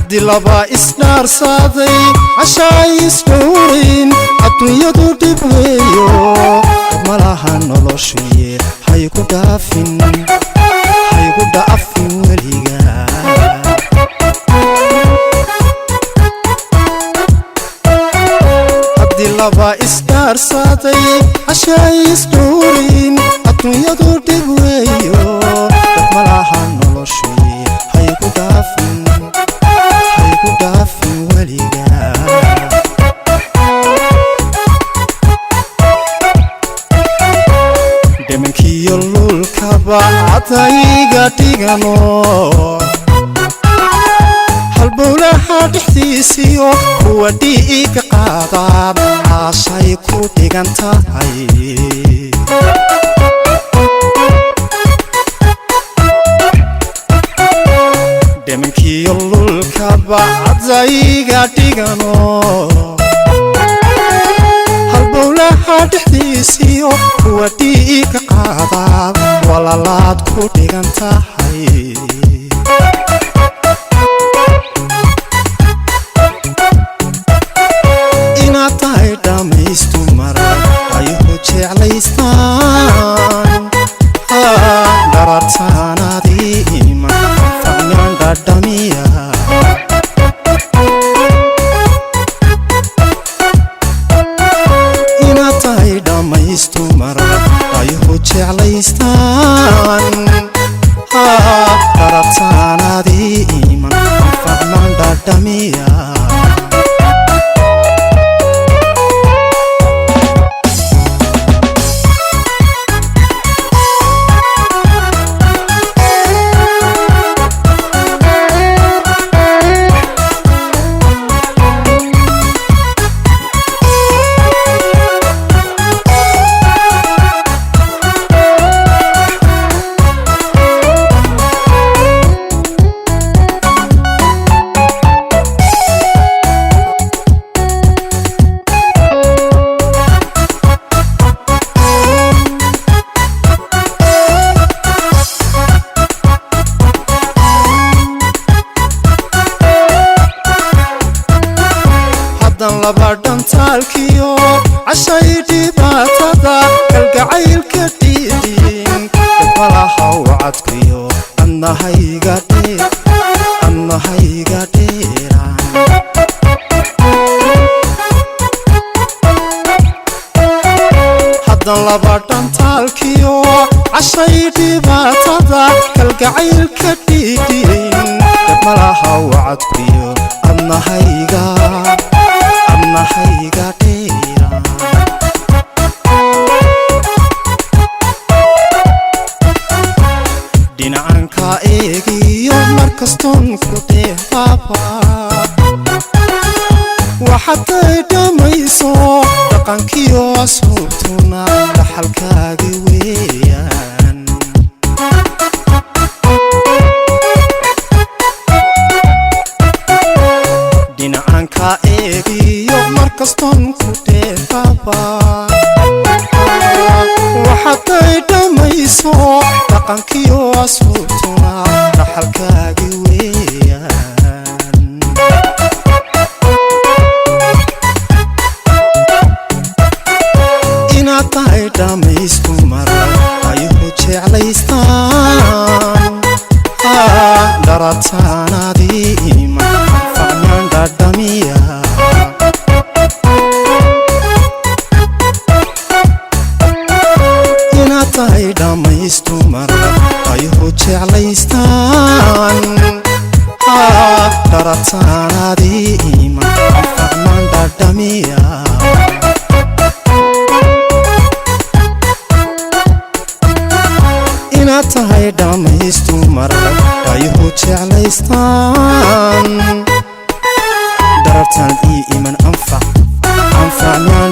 haddii laba isdhaarsaaday cashaay isdhowrayn adduunyadu dhib weeyo malaha noloshuye haygu dhaafin weliga haddii laba isdhaarsaaday cashaay isdhowrayn adduunyadu dhib weeyo malaha noloshuye haygu dhaafin weliga demankiyo lulkaba cadayga dhigano halbowlaha dhexdiisiyo kuwa dhiiga qaadaad caashay ku dhigan tahay demankiyo lulkaba cadayga dhigano halbowlaha dhexdiisiyo kuwa dhiiga qaadaad walalaad ku dhigan tahay inaad tahay dhammaystu maran ayuhu jeclaystaan dharartaanaadii iman fahmaan dhadhamiya inaad tahay dhammaystu maran ayuhu jeclaystaan dharartaanaadii iman fahmaan dhadhamiya laba dhantaalkiyo cashay dhibaatada kalgacaylka dhiidhin malaha wacadkiyo annahayga dheeraan haddan laba dhantaalkiyo cashay dhibaatada kalgacaylka dhiidhin malaha wacadkiyo annahayga dheeraan dhinacanka eegiyo markastoon ku dheefaaba waxaday dhammayso dhaqankiyo ashuubtuna dhaxalkaagi weeyaan dhinacanka eegiyo markastoon ku dheefaaba waxaday dhammayso dhaqankiyo ashuubtuna dhaxalkaagi weeyaan inaad tahay dhammaystu maran ayuhu jeclaystaan dharartaanaadii iman fahmaan dhadhamiya inaad tahay dhammaystu maran ayuhu jeclaystaan dharartaanaadii iman fahmaan dhadhamiya inaad tahay dhammaystu maran ayuhu jeclaystaan darartaan ii iman anfacnaan